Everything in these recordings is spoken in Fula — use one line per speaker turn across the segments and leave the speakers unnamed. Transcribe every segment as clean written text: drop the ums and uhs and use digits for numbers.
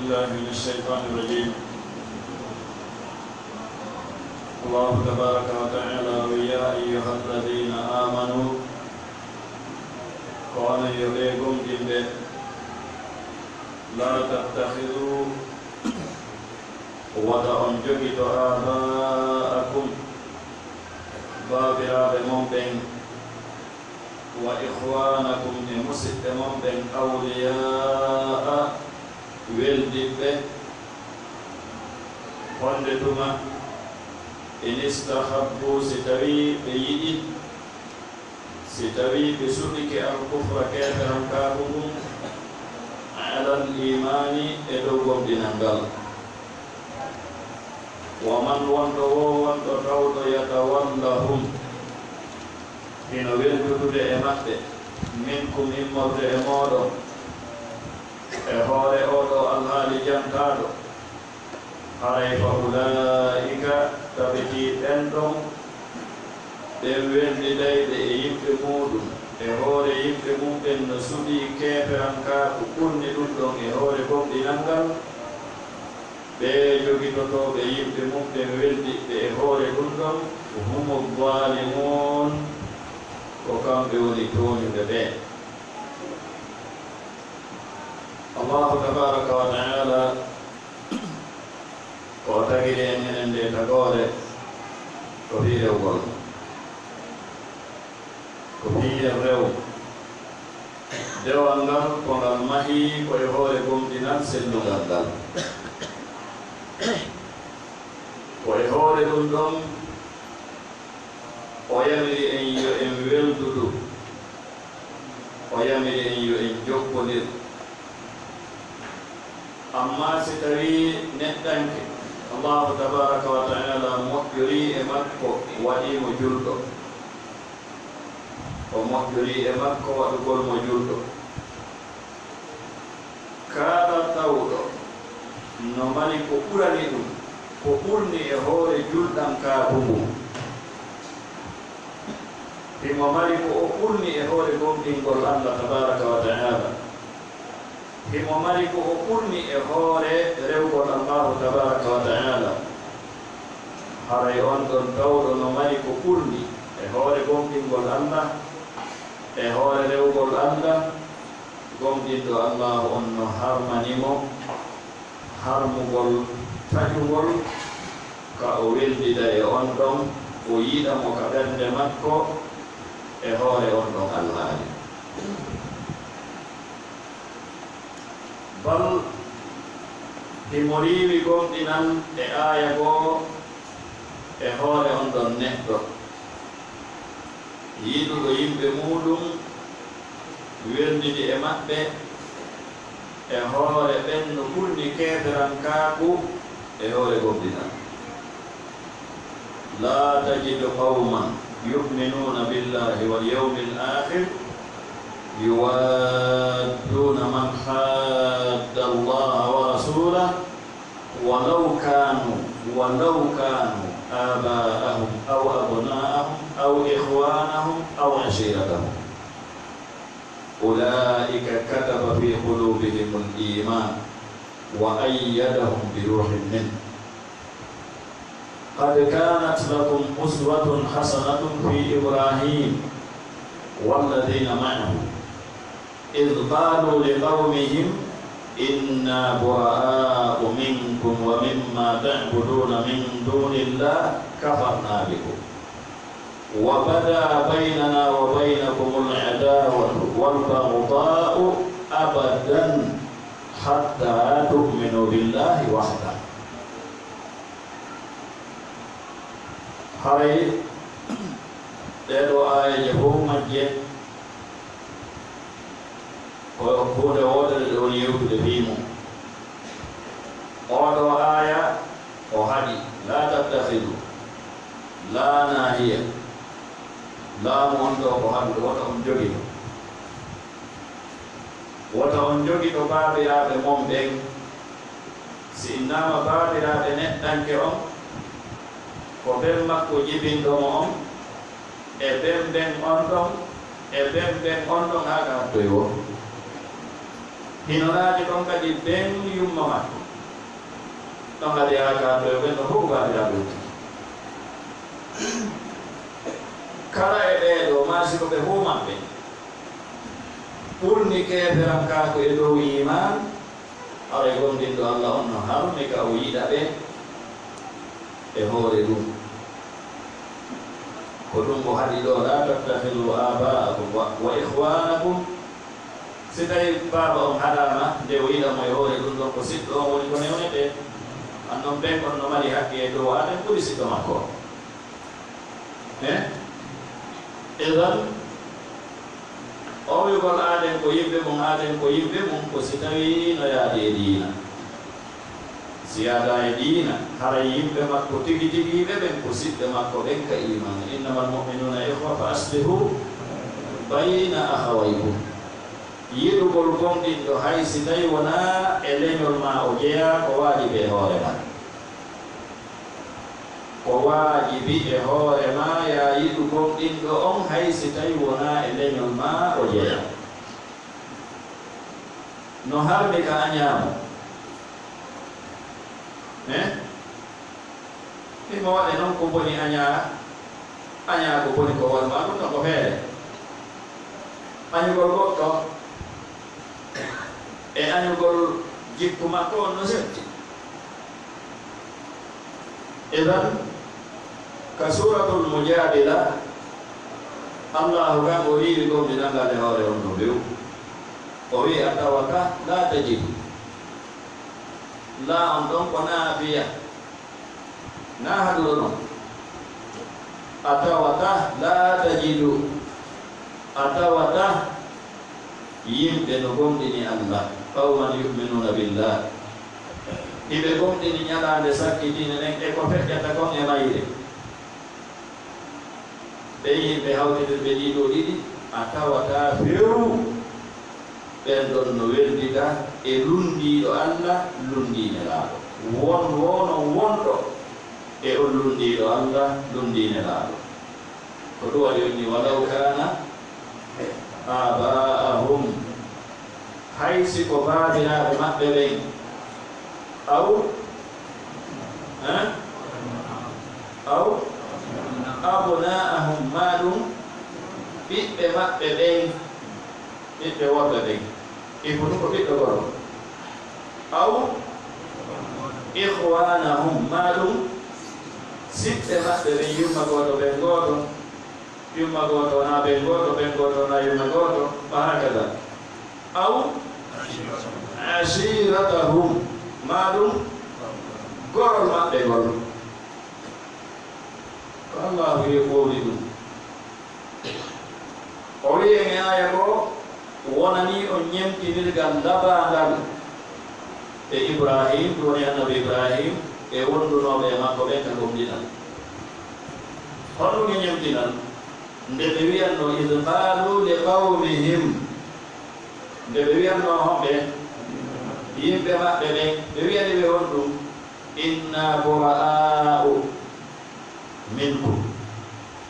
بالله من الشيطان الرجيم. الله تبارك وتعالى ويا أيها الذين آمنوا قال يبيكم جنبه لا تتخذوا وتأنجبت آباءكم بابرا بمنبن وإخوانكم لمسد منبن أولياء ولدب قندتما إن استخبوا ستوي بيدي ستوي بسنك الكفر كافرا كافرهم على الإيمان إدوكم دينانغال ومن وانتو تاوتو يتولهم hino weldutude e maɓɓe minkum immorde e moɗon e hoore oɗo alhaali jantaɗo haray fa ulaika tabiti ɓen ɗon ɓe weldidayɓe e yimɓe muɗum e hoore yimɓe mumɓen no suɓi keferan ka ko ɓurni ɗum ɗon e hoore gomɗinal ngal ɓe jogitotoɓe yimɓe mumɓe weldiɓe e hoore ɗum ɗon humu zalimun ko kamɓe woni toñuɓe ɓe. Allahu tabaraka wa taala o tagiri en enen nde tagore ko fi rewgol ko fi rew dewal ngal ko ngal mahi koye hoore gomɗinal sellugal ngal koye hoore ɗum ɗon o yamiri en yo en weldudu o yamiri en yo en jokkodir amma si tawi neɗɗanke Allahu tabaraka wa taala moƴƴori e makko waɗimo julɗo o moƴƴori e makko waɗugol mo julɗo kala tawɗo no mari ko ɓurani ɗum ko ɓurni e hoore julɗam kaabugu himo mari ko o ɓurni e hoore gomɗingol Allah tabaraka wa taala himo mari ko o ɓurni e hoore rewgol Allahu tabaraka wa taala haray on ɗon tawɗo no mari ko ɓurni e hoore gomɗingol Allah e hoore rewgol Allah gomɗinɗo Allah on no harmanimo harmugol taƴugol ka o weldida e on ɗon o yiɗamo ka ɓernde makko e hoore on ɗon alhaali bal himo riiwi gomɗinan e aaya goo e hoore on ɗon neɗɗo yiɗuɗo yimɓe muɗum weldidi e maɓɓe e hoore ɓen no ɓurni keeferan kaaku e hoore gomɗinan la tajidu qawman يؤمنون بالله واليوم الآخر يوادون من حاد الله ورسوله ولو كانوا آباءهم أو أبناءهم أو إخوانهم أو عشيرتهم أولئك كتب في قلوبهم الإيمان وأيدهم بروح منه قد كانت لكم أسوة حسنة في إبراهيم والذين معه إذ قالوا لقومهم إنا براء منكم ومما تعبدون من دون الله كفرنا بكم وبدا بيننا وبينكم العداوة والبغضاء أبدا حتى تؤمنوا بالله وحده haray ɗeɗo aayaje fof majje koyo hunde woɗere ɗe woni yewtude fiimo oɗo aaya o haɗi la tattahidu la nahiya laamu on ɗo ko haɗude wota on jogito wota on jogito baabiraaɓe mom ɓen si innama baabiraaɓe neɗɗanke on ko ɓen makko jibinɗomo on e ɓen on ɗon e ɓen on ɗon haa ga hattoye wo hinonaaji ɗon kadi ɓen yumma makko ɗon kadi yakado e ɓen no fof gaɗiraɓeti kala e ɓeeɗo masiko ɓe fof maɓɓe ɓurni keeferan kako e dow iman aɗa gondinɗo Allah on no harmi ka o yiɗa ɓe e hoore ɗum ko ɗum o haɗi ɗo la tattahidu aba'akum wa ihwanakum si tawi baba on haɗama nde o yiɗamo e hoore ɗum ɗon ko siɗɗo on woni ko newnete annon ɓen kon no mari hakke e dow aɗen ɓuri siɗɗo makko idan o wigol aɗen ko yimɓe mum aɗen ko yimɓe mum ko si tawi no yaadi e diina si yaada e diina hara yimɓe makko tigi tigiɓe ɓen ko siɓɓe makko ɓen ka iman innama almuminuna ihwa fa aslihu bayna ahawaykum yiɗugol gonɗinɗo hay si tawi wona e leñol ma o jeeya ko waajibi e hoore ma ko waajibi e hoore ma ya yiɗu gonɗinɗo on hay si tawi wona e leñol ma o jeeya no harmi ka a ñaamo imo waɗe noon ko boni añaa ko boni ko wonma ɗum ɗon ko feere añugol goɗɗo e añugol jikku makko on no setti idan ka suratul mujadila allahu kan o wiiri gomdinangade hoore on no bew o wi atawaka la tajidu la on ɗon ko naafiya na haɗuɗo ɗon atawata la tajidu atawata yimɓe no gomɗini Allah qawman yuminuna billah iɓe gomɗini ñalande sakkitine nen e ko feƴƴata kon e mayre ɓe yimɓe hawtidirɓe ɗiɗo ɗiɗi a tawata few ɓen ɗon no weldita e lundiɗo Allah lundine laaɗo wono wonɗo e on lundiɗo Allah lundine laaɗo ko ɗum waɗi onni walaw kana aba'ahum haysi ko baabiraɓe maɓɓe ɓen aw abna'ahum maɗum ɓiɓɓe maɓɓe ɓen ɓiɓɓe worɓe ɓen iko ɗum ko ɓiɗɗo gorko aw ihwanahum maɗum siɓɓe maɓɓe ɓen yumma goto ɓen goto yumma goto wona ɓen goto ɓen goto wona yumma goto wa hakada aw ashiratahum maɗum gorol maɓɓe gol ko Allah wi ɓooli ɗum o wi en aya ko wonani on ñemtinirgal labangal e Ibrahim ɗum woni annabi Ibrahim e wondunoɓe e makko ɓen ka gomɗinan hoɗum e ñemtinan nde ɓe wiyanno id qalu li qawmihim nde ɓe wiyanno hoɓɓe yimɓe maɓɓe ɓen ɓe wiyani ɓe on ɗum inna bura'a'u minkum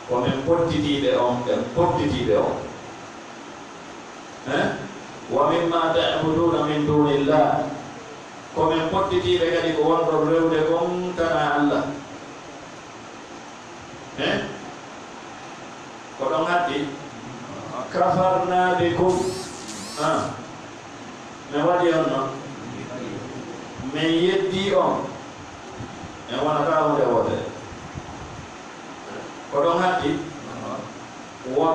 komin pottitiɓe on ɓen pottitiɓe on wa mimma ta'buduna min dunillah komin pottitiɓe kadi ko wonɗon rewde kon tana Allah ko ɗon haddi kafarna bikum mi waɗi on noon min yeddi on en wonata hunde wotere ko ɗon haddi wa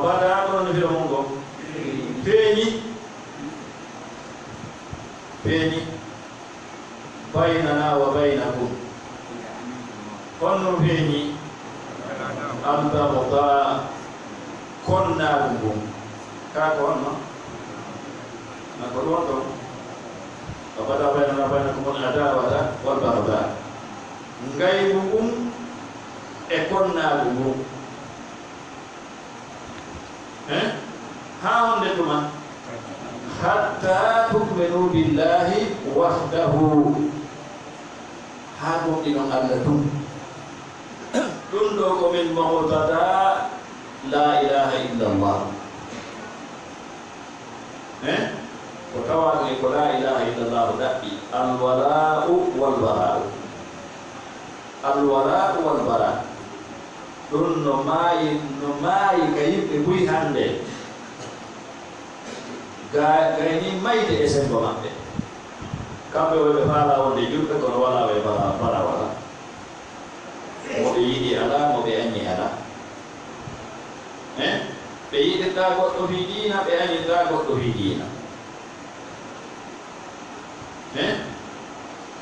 bada ɗon no fiɗo mum ɗon feeñi baynana wa baynakum honno feeñi albagda konnaagu ngun kaa ko honno ko ɗum on ɗon wa bada baynana wa baynakum al-adawata wal bagda ngaygu ngun e konnaagu ngun haa honde tuma hatta tu'minu billahi wahdahu haa gonɗinon Allah ɗum ɗum ɗo komin mawtata la ilaha illallah وتوالي يقول لا إله إلا الله دبي الولاء والبراء الولاء والبراء دون نماي كيف يبوي هندي غايني مايد اسم بمانده كابي وبفالا ودي جوبة كون ولا وبرا ولا مبيدي على مبيني على بيدي تاغوت في دينا بيني تاغوت في دينا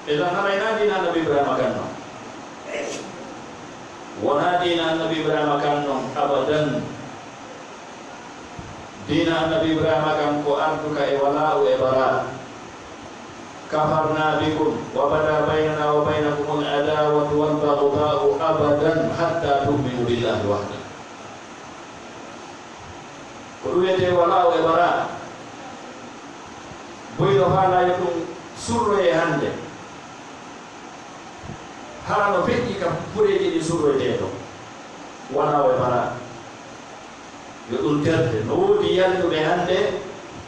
إذا نرينا دين النبي إبراهيم كانوا ونا دين النبي إبراهيم كانوا أبدا دين النبي إبراهيم كان أرضك ولا وبراء كفرنا بكم وبدا بيننا وبينكم العداوة والبغضاء أبدا حتى تؤمنوا بالله وحده كلية ولا وبراء بيدو هذا يكون surre hande harano feƴƴi kam fureji ɗi surreteɗo wona o bara yo ɗum terde no woodi yaltuɓe hande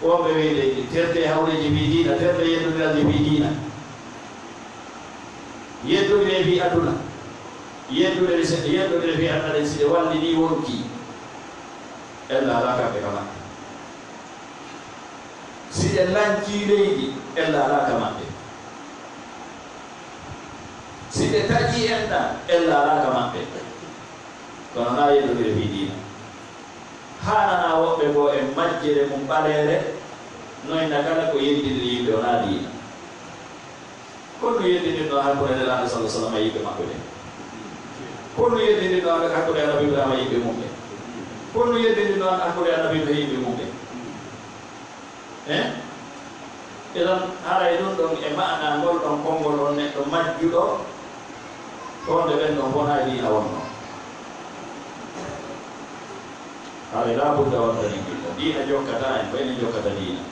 wonɓe wiyde terde hawreji wi diina terde yeddudiralji wi diina yeddudire fi aduna yeddudire fi annaɗen siɗe walli ni wonki ella ala kamɓe kama siɗe lanci leydi ella ala ka maɓɓe siɗe taƴi enɗa ella ala ka maɓɓe kono na yeddodire fi diina hanana woɓɓe bo e majjere mum ɓaleere noyna kala ko yeddidiri yimɓe wona diina konno yeddidirno hakkude nelaɗo sala sallam e yimɓe maɓɓe ɓe konno yeddidirno hakkude annabi ibrahima yimɓe mum ɓe konno yeddidirno hakkude annabi ɓe yimɓe mum ɓe idan haray ɗum ɗon e maana ngol ɗon konngol on neɗɗo majjuɗo wonde ɓen ɗon wona diina wonno haray labudda wondani ɓilla diina jokkata en ko enen jokkata diina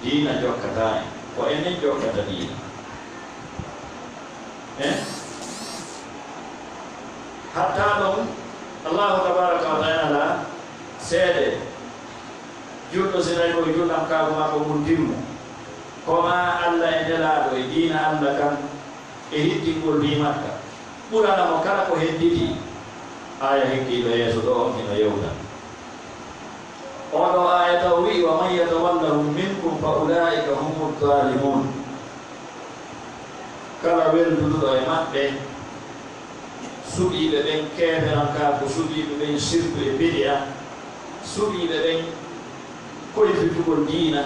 diina jokkata en ko enen jokkata diina hatta ɗum allahu tabaraka wa taala seede juɗɗo si tawi koye juɗɗam kaako makko mum timmo koma allah e nelaɗo e diina allah kam e hittingol wimatka ɓuranamo kala ko hedditi aya hekkiɗo yeeso ɗo on ino yewta oɗo aya taw wi wa man yatawallahum minkum fa ulaika humu zalimun kala welduduɗo e maɓɓe suɓiɓe ɓen keferanka ko suɓiɓe ɓen sirku e bidia suɓiɓe ɓen koye fitugol diina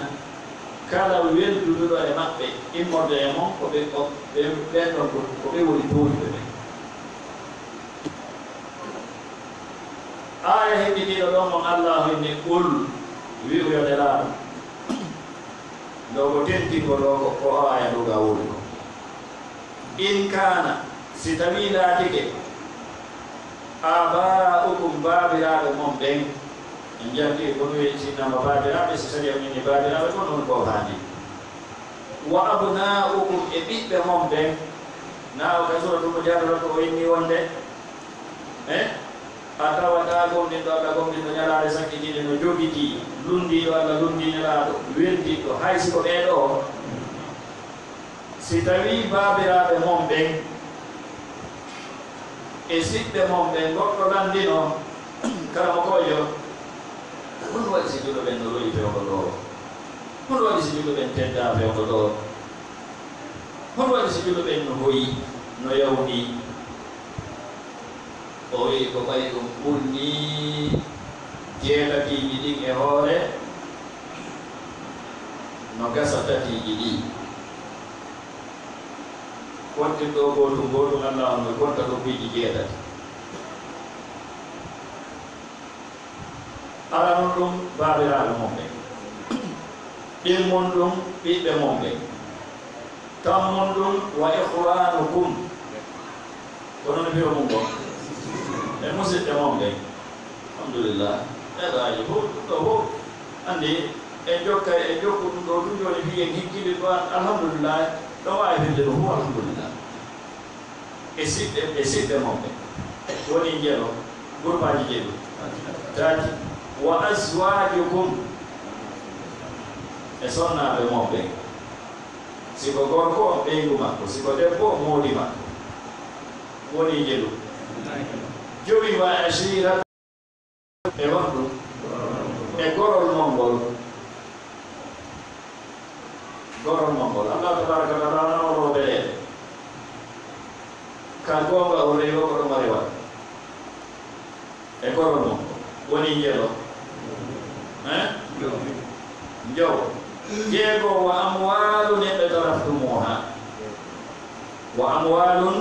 kala welduduɗo e maɓɓe immorde e mon ko ɓen ɗon ko ɓe woni tuuɗiɓe ɓen aya heɓɓitiɗo ɗon mon allahu inni qul wi'uyo nelaɗo ndo ko tentingo ɗo ko aya ɗoga woni ko in kana si tawi laatike aba'ukum babiraɓe mon ɓen en janggi kono wiytinama babiraɓe so sadi amini babiraɓe ko noon ko haandi wa abna'ukum e ɓiɓɓe mon ɓen na o ka suratumo jarata ko o inni wonde a tawata gomɗinɗo allah gomɗinɗo ñalaade sakkitiɗe no jogiti lundiɗo allah lundinelaɗo weldiɗo haysi ko ɓeeɗo si tawi babiraɓe mon ɓen e siɓɓe mon ɓen goɗɗo landino karamo kojo hono waɗi si juɗo ɓen no royi fewko ɗo hono waɗi si juɗo ɓen tedda fewko ɗo hono waɗi si juɗo ɓen no hoyi no yawni o wi ko ɓayi ɗum ɓurni jeetatiji ɗin e hoore no gasa tatiji ɗi wontinɗo gotum gotum allah on no gonta ɗo piiji jeetati aranon ɗum babiraɓe mon ɓen ɗimmon ɗum ɓiɓɓe mon ɓen tammon ɗum wa ihwanukum kono no mbiyo mum gon e musidɓe mon ɓen alhamdulillah ɗeɗaji fof ɗum ɗo fof andi e jokka e jokku ɗum ɗo ɗum joni fiyen hikkiɗi ɗo alhamdulillah ɗo wawi firde ɗo fof alhamdulillah e siɓɓe mon ɓen woni jeeɗo groupe aji jeeɗo tati wa azwajukum e sonnaaɓe moɓɓe siko gorko on ɓeygu makko siko debbo moodi makko woni jelu jowi wa ashira e wonɗu e gorol mongol Allah tabaraka wa taala o roɓeleɗe ka gonga o rewi ko ɗo mari wat e gorol mongol woni jelo jow jeego wa amwalun iqtaraftumuha wa amwalun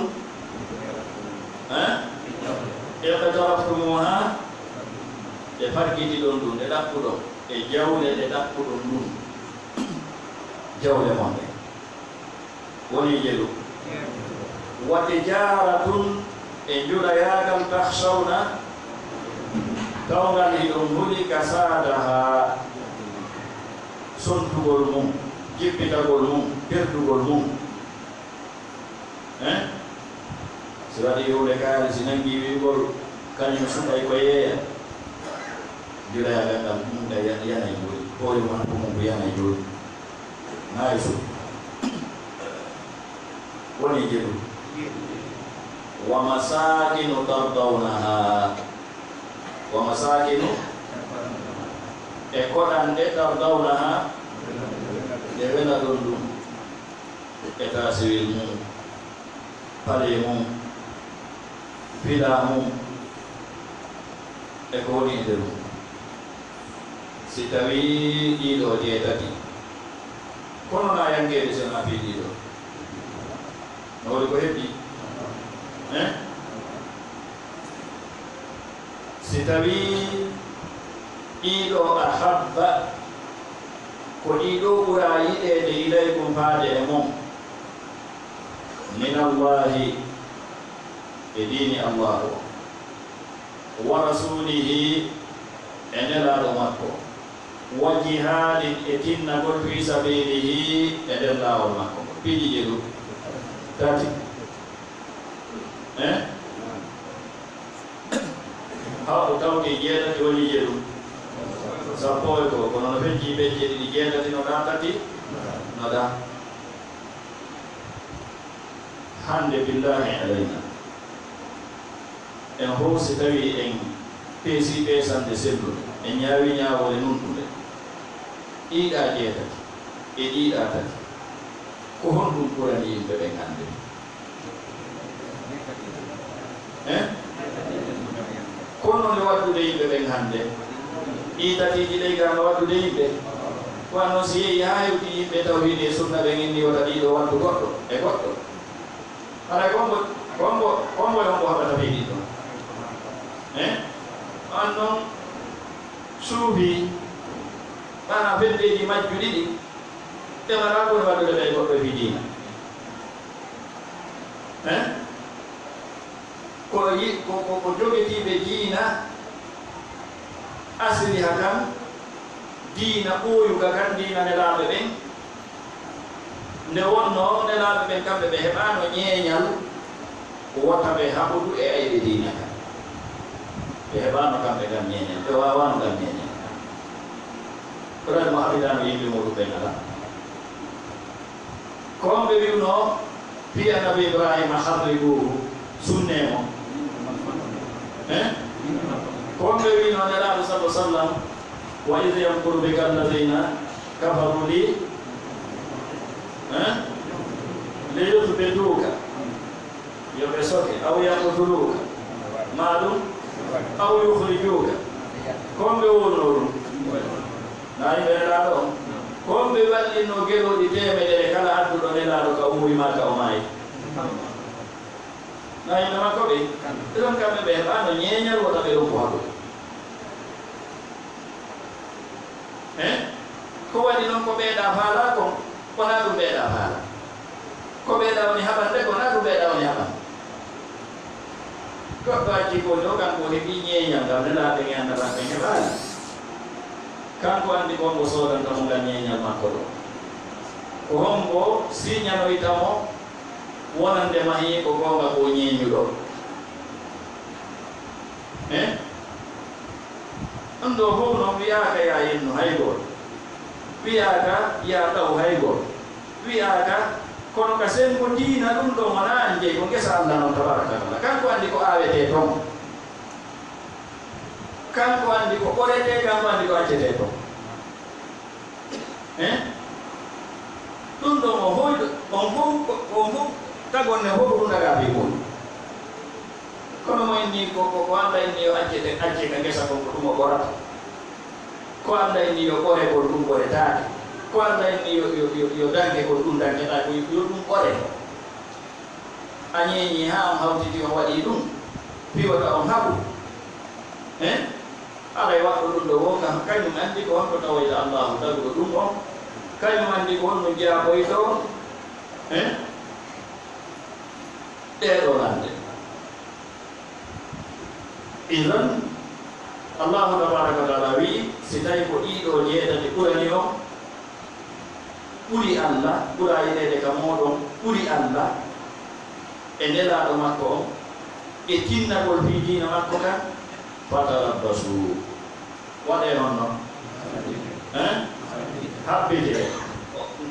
iqtaraftumuha e fargiti ɗon ɗum ɗe ɗaɓɓuɗon e jawle ɗe ɗaɓɓuɗon ɗum jawle monɗe woni jelu wa tijaratun e julayagal tahshawna tawngal hiɗon huli kasadaha sontugol mum jippitagol mum perdugol mum si waɗi huunde kaari si nangi wiigol kañum suɗay ko yeeya julayagal ngal mumɗa yana jooni hoore man ko mum ko yana jooni nayi su woni jeɗu wa masakinu tardawnaha wa masakinu e koɗanɗe tardawnaha ɗe wela ɗon ɗum e tasiril mum pale mum fila mum e ko woni e nder mum si tawi ɗiɗo jeetati kono na yangeede sona fi ɗiɗo no woni ko heɓɗi si tawi ɗiɗo ahabba ko ɗiɗo ɓura yiɗeede ilaykum faade e mum min allahi e dini allah o wa rasulihi e nelaaɗo makko wa jihadin e tinnagol fi sabilihi e nder laawol makko piiji jeɗu tati haw tawti jeetati woni jeɗu sappo e ko kono no fecci ɓe jeɗiɗi jeetati no ɗa tati no ɗa hande billahi alayna en fof si tawi en peesi ɓeesande sellude en ñaawi ñaawole nunɗude ɗiɗa jeetati e ɗiɗa tati ko honɗum ɓurani yimɓe ɓen hannde kono nde waddude yimɓe ɓen hannde ɗi tatiji ɗey gama waddude yimɓe ko anno si yehi ha hewti yimɓe taw hiɗe sunna ɓen inni wota ɗiɗo waddu goɗɗo e goɗɗo haɗa kombo hombo haɓata ɓe ɗiɗo an noon suufi ɓana feddeji majju ɗiɗi ɗemata kone waddude ɓe goɗɗo fi diina ko jogetiɓe diina asliha kan diina ɓooyuga kan diina nelaaɓe ɓen nde wonno nelaaɓe ɓen kamɓe ɓe heɓano ñeeñal wota ɓe haɓudu e ayɓe diina kan ɓe heɓano kamɓe kam ñeeñal ɓe wawano kam ñeeñal koɗan mo haɓidano yimɓe muɗum ɓen ala komɓe wiwno fi annabi ibrahima harribuhu sunnemo komɓe wino nelaaɗo sallah sallam wa id yamkuru bika alladina kafaru liyuthbituka yoɓe soke aw yaqtuluka maɗum aw yukhrijuka komɓe wonno ɗum na yimɓe nelaaɗo on komɓe wallino geɗoɗi temedere kala adduɗo nelaaɗo ka umrima ka o maayi na yimɓe makko ɓe ɗon kamɓe ɓe heɓano ñeeñal wota ɓe ɗum ko haɗude ko waɗi noon ko ɓeeɗa faala kon wona ɗum ɓeeɗa faala ko ɓeeɗa woni haɓande kona ɗum ɓeeɗa woni haɓan goɗɗo acci koni o kanko heɓi ñeeñal ngam nelaaɓe ɓe annata ɓe heɓaani kanko anndi konko soodantamo ngam ñeeñal makko ɗo ko hombo siñanoytamo wonande mahi ko gonga ko ñeeñuɗo ɗum ɗo fof noon wiyaaka ya yenno hay goto wi'aka ya taw haygo wi'aka kono ka sen ko diina ɗum ɗo wona anje ko ngesa Allah non tabaraka taala kanko andi ko awete ton kanko andi ko ɓorete kanko andi ko accete ton ɗum ɗo o hoyɗo on fof tagonne hoɗo ɗum daga ɓe ɓoyi kono mo inni ko Allah inni yo accete acce ka ngesa kon ko ɗum o ɓorata ko Allah inni yo ɓore ko ɗum ɓoretaake ko Allah inni yo danke ko ɗum dankeɗa ko yo ɗum ɓore a ñeeñi ha on hawtiti on waɗi ɗum piwata on haɓu alay waɗɗo ɗum ɗo wonga kañum andi ko honto tawoyta Allahu tawi ko ɗum on kañum andi ko honno jaaboyto ɗeɗo lande idan Allahu tabaraka wa taala wi si tawi ko ɗiɗo jeeɗati ɓurani o ɓuri Allah ɓura yiɗede ka moɗon ɓuri Allah e nelaɗo makko on e tinnagol fi diina makko kan fatarabbasu waɗe noon noon habbite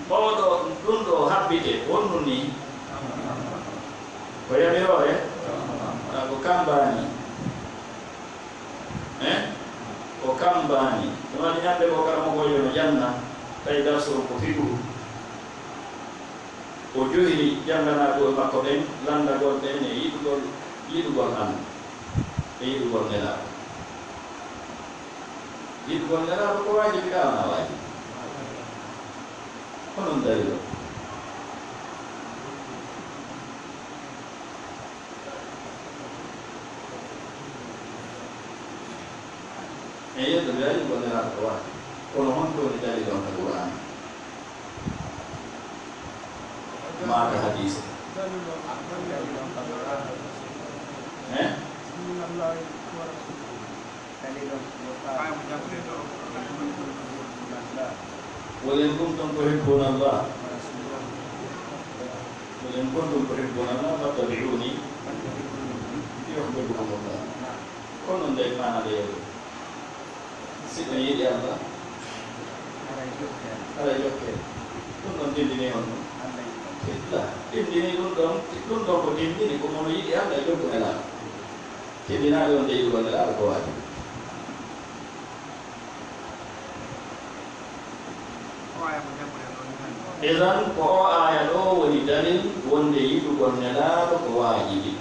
ɓoɗo ɗum ɗo habbite wonnu ni ko yamirore ko kambani ko kambani ɗum waɗi ñande ko karamogoyo no janna tawi darso ko fiɗu o johiri jannganago makko ɗen landagol ɗen e yiɗugol an e yiɗugol nelaɗo yiɗugol nelaɗo ko wajibi ka wona wajibi honon dari ɗo e yeddo ɓe yiɗugol nelaɗo ko wajibi kono honto woni dari ɗon ka Qur'an maaka hadise وإن كنتم تحبون الله فاتبعوني يحببكم الله كونون داي مانا داي سيدنا يدي الله على يوكي كونون دينديني on tindini ɗum ɗon ko tindini ko mono yiɗi Allah e joggu nelaɗo tindinaɗe on de yiɗugol nelaɗo ko wajibi idan ko o aya ɗo woni dalil wonde yiɗugol nelaɗo ko wajibi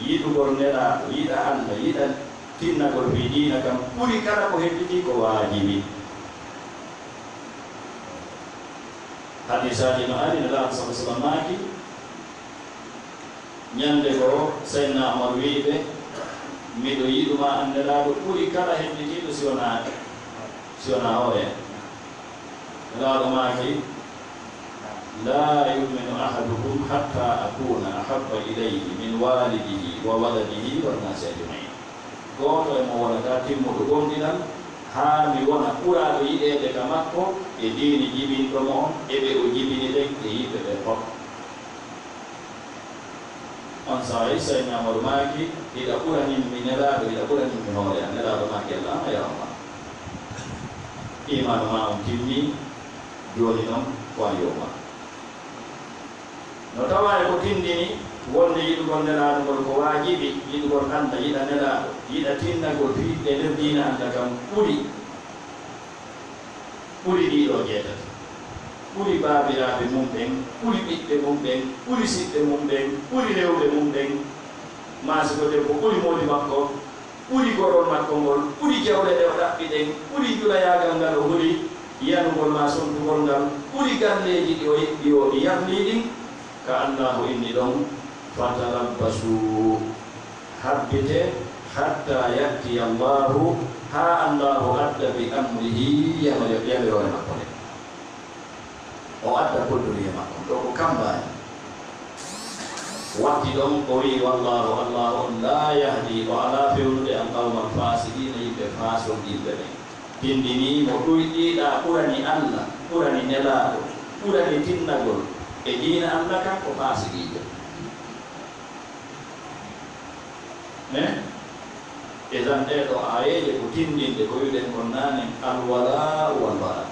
yiɗugol nelaɗo yiɗa Allah yiɗa tinnagol fi diina kam ɓuri kala ko hedditi ko wajibi hadisaji no ari nelaɗo sallallahu alaihi wasallam maaki ñande ko Seydina Omar wiiɓe miɗo yiɗuma an nelaɗo ɓuri kala hedditiɗo si wona hoore nelaɗo maaki la yuminu ahadukum hatta akuna ahabba ilayhi min walidihi wa waladihi wannasi ajmain goto e mo wonata timmuɗo gonɗinal ha mi wona ɓuraɗo yiɗede ka makko e diini jibinɗomo on eɓe o jibini ɗen e yimɓe ɓe fof on sahay Seydina Omar maaki iɗa ɓuraninmi nelaɗo iɗa ɓuraninmi hoore an nelaɗo maaki Allah ama yawma imanu ma on timmi joni noon wan yowma no tawa e ko tindini wonde yiɗugol nelaɗo ngol ko wajibi yiɗugol anda yiɗa nelaɗo yiɗa tinnagol fiɗɗe nder diina anda kam ɓuri ɗiɗo jeetati ɓuri baabiraɓe mum ɓen ɓuri ɓiɓɓe mum ɓen ɓuri siɓɓe mum ɓen ɓuri rewɓe mum ɓen masiko debbo ɓuri modi makko ɓuri gorol makko ngol ɓuri jawle ɗe o ɗaɓɓi ɗen ɓuri julayagal ngal o huri yanugol ma sontugol ngal ɓuri galleji ɗi o yeɓɓi o ɗi yahli ɗin ka Allahu inni ɗon fatarabbasu habbite hatta yatti Allahu ha Allahu adda bi amrihi yamirore makko ɗen o adda koddori e makko ɗo ko kambani watti ɗon o wi wallahu Allahu on la yahdi o ala fewnude al qawma al fasidina yimɓe fason yimɓe ɓen tindini mo ɗuyɗiɗa ɓurani Allah ɓurani nelaɗo ɓurani tinnagol e diina Allah kan ko fasidijo edan ɗeɗo ayeje ko tindinde ko wiɗen kon nane alwala walbara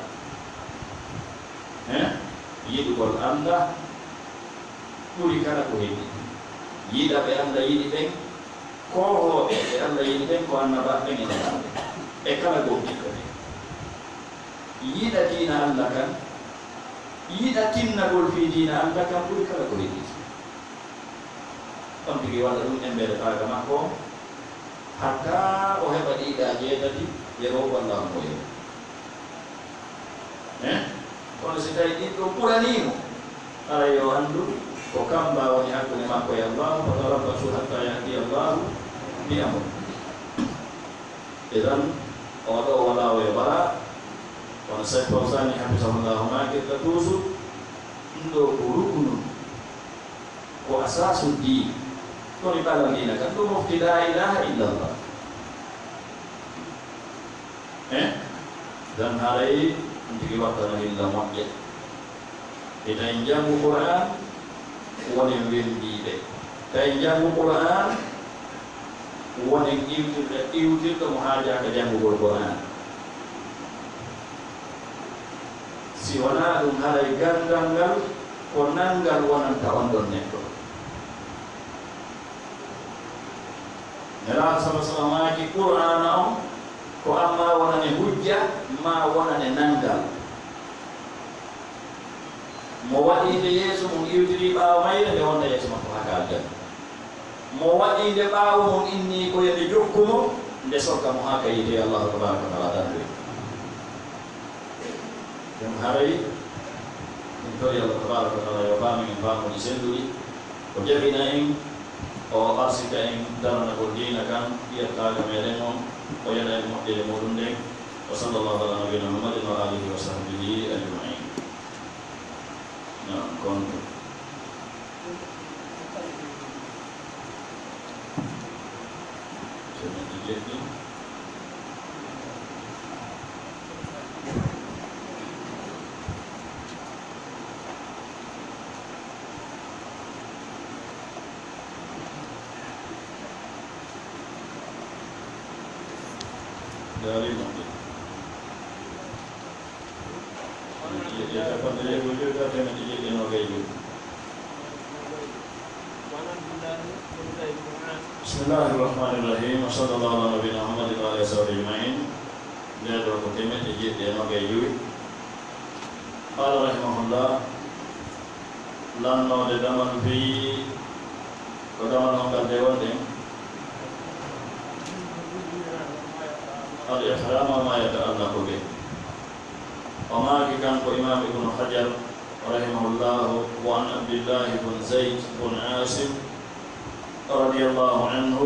yiɗugol Allah ɓuri kala ko heɓi yiɗa ɓe Allah yiɗi ɓen kohoɓe ɓe Allah yiɗi ɓen ko annaba ɓen e neɗɗaɓe e kala gomɗiɗo ɓe yiɗa diina Allah kan yiɗa tinnagol fi diina Allah kan ɓuri kala ko heɓi ɗon tigi waɗa ɗum en mbeɗetaga makko hatta o heɓa ɗiɗa jeetati yerow walla mo yew kono si tawi ɗiɗɗo ɓuranimo ala yo anndu ko kamba woni hakkude makko e Allah fatarabbasu hatta yahdi Allahu bi amri idan oɗo wala o e bala kono Cheikh Fawzani hafisahullahu makirta toujours ɗum ɗo ko rukunu ko asasu din kono kala dina kan ɗum mofti la ilaha illallah dan haray tigi wattano hilla moƴƴe ita en jangu Qur'an wonen wendiɓe ta en jangu Qur'an wonen iwtirɗo mo haajaka jangugol Qur'an si wona ɗum haray gandal ngal ko nangal wonanta on ɗon neɗɗo nelaɗo sala sallam maki Qur'ana on ko amma wonane hujja ma wonane nangal mo waɗinde yeeso mum iwtiri ɓaawo mayre nde wonda yeeso makko haka aljanna mo waɗinde ɓaawo mum inni ko yende jokkumo nde sokka mo haka yite Allahu tabaraka wa taala danɗoy ɗum haray min tori Allah tabaraka wa taala yo faami min faamuji senduɗi ko jaɓina en o arsika en darana ko diina kan ƴettaga meɗen on o yaɗa en moƴƴere muɗum nden wa sallallahu ala nabiyina Muhammadin wa alihi wa sahbihi ajmain konto sementi jeɗɗi dari nanti Bismillahirrahmanirrahim. Sallallahu ala nabiyina Muhammadin wa alihi ajma'in. Ledo ko temete jedde no gay yuwi. Qala rahimahullah lanno de daman fi ko daman on galde wonde al-ihram ma yata'allaqu bi وما كان إمام ابن حجر رحمه الله وعن عبد الله بن زيد بن عاصم رضي الله عنه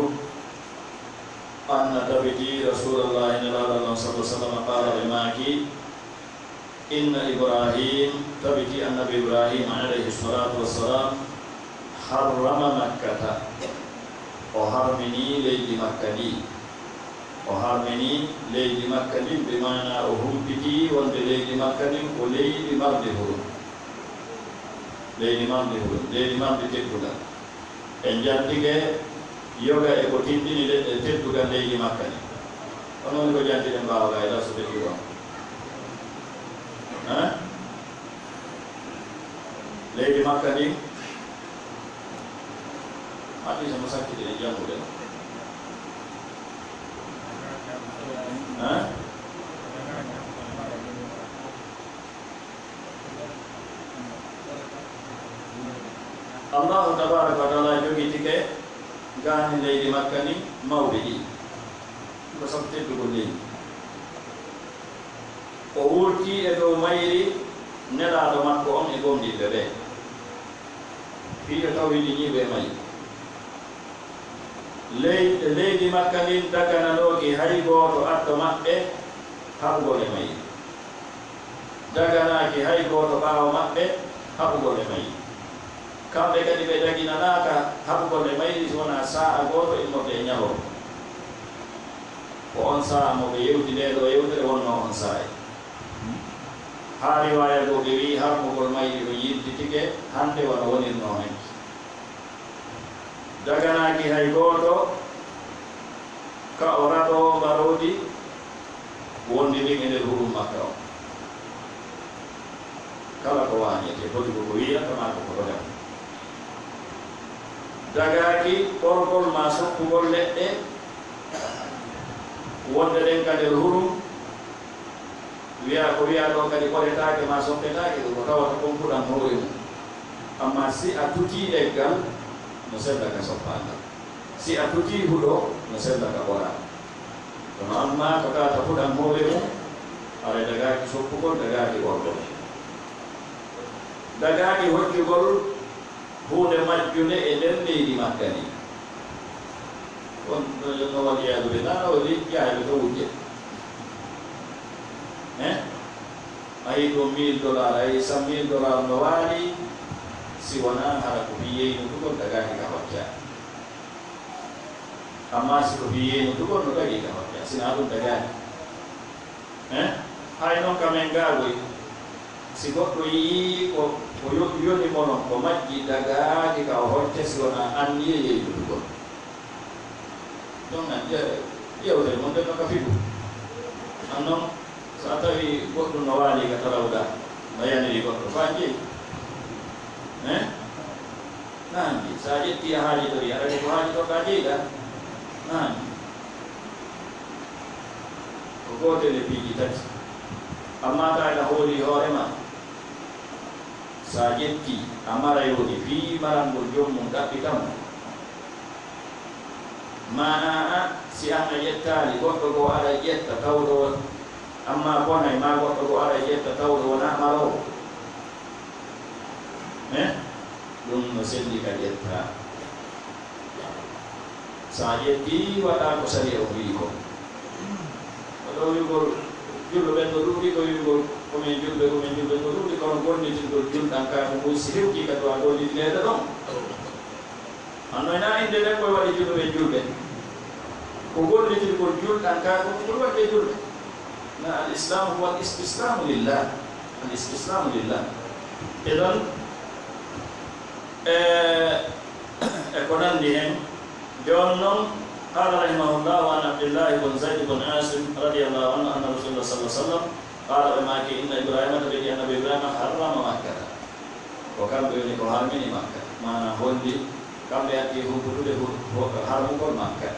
أن تبتي رسول الله صلى الله عليه وسلم قال لماكي إن إبراهيم تبتي النبي إبراهيم عليه الصلاة والسلام حرم مكة وحرمني ليل مكة وحرمني ليل مكة بمعنى أهمتي وند ليل مكة وليل مرده ليل مرده ليل مرده تدوغا en jantike yoga e ko tindini leɗɗe teddugal leydi makka ni onon ko jantide mbawga e lasude ɗiɗo leydi makka ni hadisa mo sakkide e jangude Allah tabaraka wa taala jogitike gani leydi makka ni mawɓe ɗi ko sabu teddugo leydi o wurti e dow mayri nelaɗo makko on e gomɗiɓe ɓe fiyo taw yiɗi ñiɓe mayi leydi makka ndin dagananoki hay goto atto maɓɓe haɓugol e mayi daganaki hay goto ɓaawo maɓɓe haɓugol e mayi kamɓe kadi ɓe daginanaka haɓugol e mayri wona sa'a goto immorde e ñaho ko on sa'a moɓe yewti nde ɗo yewtere wonno on sa'a ha riwaya go ɓe wi harmugol mayri ɗo yiltitike hande wona wonirno hen daganaki hay goto ka o raɗo mbarodi wondi ndin e nder hurum makka o kala dagaki ɓorgol ma soppugol leɗɗe wonde ɗen kadi hurum wiya ko wiya ɗo kadi ɓoretake ma soppetake ko tawata kon fuɗan hoore mum amma si a tuti leggal no sedda ka soppagal si a tuti huɗo no sedda ka ɓora kono amma ko tawata fuɗan hoore mum aɗa dagaki soppugol dagaki ɓorgol dagaki hoccugol hunde majjunde e nder leydi makka ni on no waliyadu billah o yaaɓe to wujje ayi ɗum $1000 ayi $100,000 no waali si wona hara ko wiyeyno tugol dagaki ka hocca amma si ko wiyeyno tugol no dagi ka hocca sina ɗum dagaki hay noon kamen gaagoy si goɗɗo yii ko yoni mono ko majji dagaki ka o hocca si wona anniye yeyno tugol donc ƴewtere mon nden no ka fiɗu an noon so a tawi goɗɗum no waali ka tarawɗa no yaniri goɗɗo fa jeeyi nanji sa ƴetti a haajitori aɗa ko haajitoɗa jeyɗa nanji ko gotel e piiji tati amma taɗa hooli hoorema sa ƴetti a marayoni fii marangol jommum ɗaɓɓi kam mana si an a ƴettali goɗɗo go aɗa ƴetta tawɗo amma bonay ma goɗɗo go aɗa ƴetta tawɗo wona marowo ɗum no selli ka ƴetta sa ƴetti waɗa ko sari o wi ko oɗo wigol julɓe ɓen no ɗuuɗi ko wigol komin julɓe no ɗuuɗi kono gollitingol julɗan ka ko mum si hewti kadi wa gollitinede ɗon annoyna inde nden koye waɗi julɓe julɓe ko gollitingol julɗan ka ko ɗum waɗde julɓe na al-islamu huwa al-istislamu lillah al-istislamu lillah e ɗon e ko nandi hen jon noon قال رحمه الله وعن عبد الله بن زيد بن عاصم رضي الله عنه ان رسول الله صلى الله عليه وسلم قال بماك ان ابراهيم تبدي ان ابراهيم حرم مكه وكان بيني حرمني مكه ما هولي كم ياتي هو حرم مكه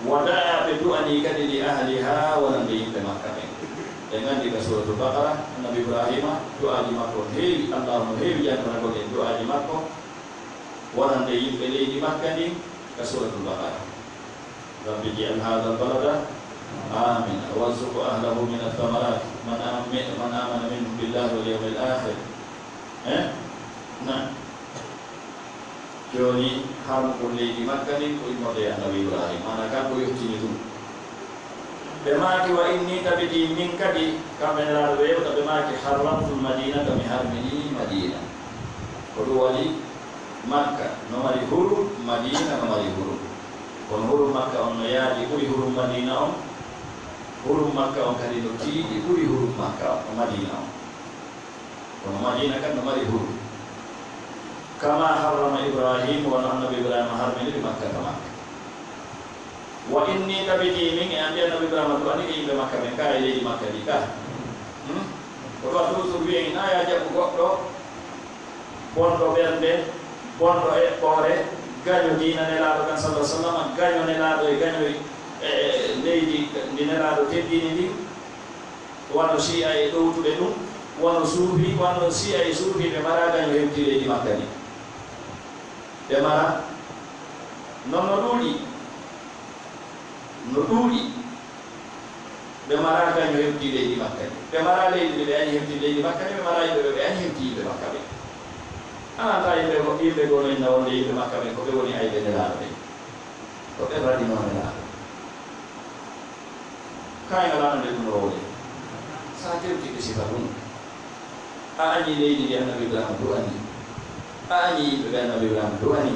ودعا بدعاني كدي لاهلها ولم يجد مكه dengan di suratul Baqarah Nabi Ibrahim doa di Makkah hei Allahumma hei jangan boleh doa di Makkah waran de yimɓe leydi makka ndi ka suratul Baqarah rabbi ij'al hadha al-balada amina warzuq ahlahu min ath-thamarat man amana minhum billahi wal yawmil akhir na joni harmugol leydi makka ndi ko immorde Nabi Ibrahim mana kanko yottini ɗum ɓe maaki wa inni tabiti min kadi kamɓe nelaaɗo wewta ɓe maaki harramtul madinata mi harmini madina ko ɗum waɗi makka no mari hurum madina no mari hurum kono hurum makka on no yaaji ɓuri hurum madina on hurum makka on kadi no tiiɗi ɓuri hurum makka on madina on kono madina kadi no mari hurum kama harrama ibrahim wono annabi ibrahima harminiri makka ka makka wa inni tabiti min e andi annabi ibrahima to andi ke yimɓe makka ɓen ka e leydi makka ɗi ka ko ɗo toujours wiyen na ya jaɓu goɗɗo bonɗo ɓernde bonɗo e ɓoore gaño diina nelaaɗo kan sallah sallam gaño nelaaɗo e gaño e leydi ndi nelaaɗo teddini ndi wano siya e ɗowtuɓe ɗum wano suufi wano siya e suufi ɓe mara gaño hewti leydi makka ni ɓe mara non no ɗuuɗi ɓe mara gaño hewti leydi makka ni ɓe mara leydi ɓe añi hewti leydi makka ni ɓe mara yimɓe ɓe añi hewti yimɓe makka ɓe anata yimɓe gono inna wonde yimɓe makka ɓen ko ɓe woni ayɓe nelaaɗo ɓe ko ɓe radino nelaaɗo kaye ngalano nde ɗum rowde sa tewtiɓe sifa ɗum a añi leydi ndi annabi ibrahima duwani a añi yimɓe ɓe annabi ibrahima duwani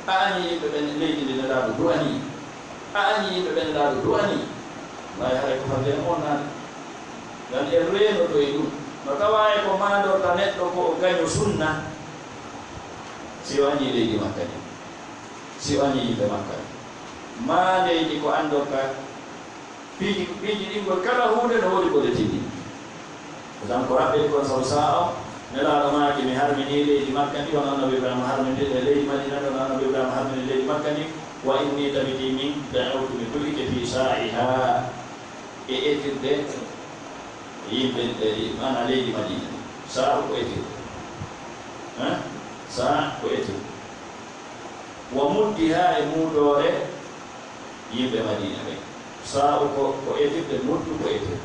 a añi yimɓe ɓe leydi ndi nelaaɗo duwani a añi yimɓe ɓe nelaaɗo duwani wawi haray ko fande en wonnade gan en reenoto e ɗum no tawa e ko mandorta neɗɗo ko o gaño sunna si o añi leydi makka ni si o añi yimɓe makka ni ma leydi ko andorta piiji ɗingol kala hunde no woodi ko letini tan ko raɓɓe kon saw sa o nelaɗo maaki mi harmini leydi makka ndi wona annabi ibrahima harmini leydi madina ɗo wona annabi ibrahima harmini leydi makka ndi wa inni tabiti min da'awtu mi du'ike fi sa'iha e etirde yimɓe mana leydi madina saa ko etirde saa ko etirde wa muddiha e muɗore yimɓe madina ɓe saa ko etirde muddu ko etirde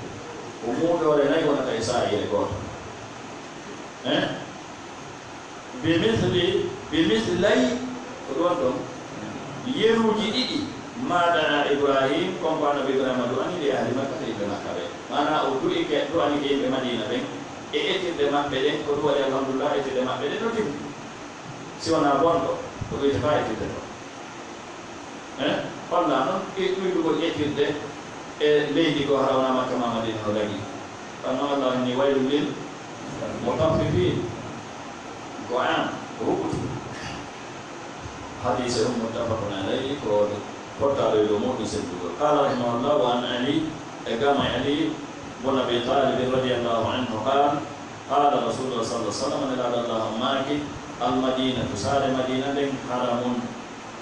ko muɗore nayi wonata e saa yele goto bimisli lay ko ɗon ɗon yeruji ɗiɗi maɗa ibrahim comme ko annabi ibrahima du'ani li ahli makka e yimɓe makka ɓe mana o du'ani ke yimɓe madina ɓen e etirde maɓɓe ɗen ko ɗum waɗi alhamdulillah etirde maɓɓe ɗen no timmi si wona bonɗo ko wiyete fa etirde ɗo holla noon ɗuydugol etirde e leydi ko hara wona makka ma madina no lagi kono allah ni waylu lil mutaffifin ko an ko huɓɓutu hadise um muttafaqun alayhi ko portaɗo e dow muɗum seddugol qala rahimahullah wa an ali e gama ali bon abi talib radiallahu anhu qala rasulullah sallah sallam nelaɗo allah maaki almadinatu saare madina nden haramun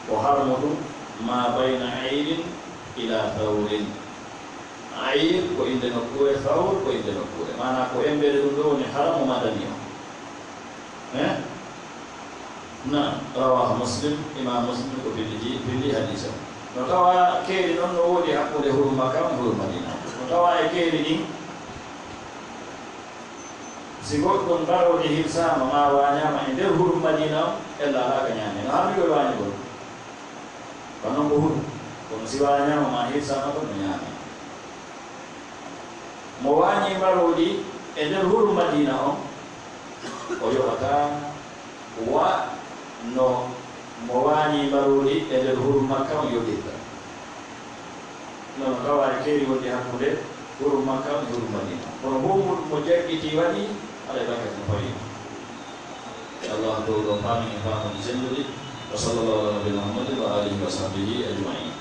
ko harmu ɗum ma bayna ayrin ila thawrin ayr ko inde nokkure thawr ko inde nokkure mana ko embere ɗum ɗo woni haramu madani o na rawahu muslim imam muslim ko bindi hadisa no tawa keeri noon no woodi hakkude huru makka e huru madina no tawa e keeri ɗin si goɗɗum mbarode hirsama ma wañama e nder huru madina o ella alaka ñaame no hammiɗo wañigol ko noon ko huru kono si wañama ma hirsama ɗon no ñaame mo wañi mbarodi e nder huru madina o o yoɓata wa no mo wañi mbarodi e nder huru makka o yoɗirta nono tawa e keeri wonde hakkude huru makka e huru madina kono homuɗum mo jaggiti waɗi aɗa bakati no fawima allah dow ɗo faami e famode sendude wa sallallahu ala nabina muhammadin wa alihi wa sahbihi ajmain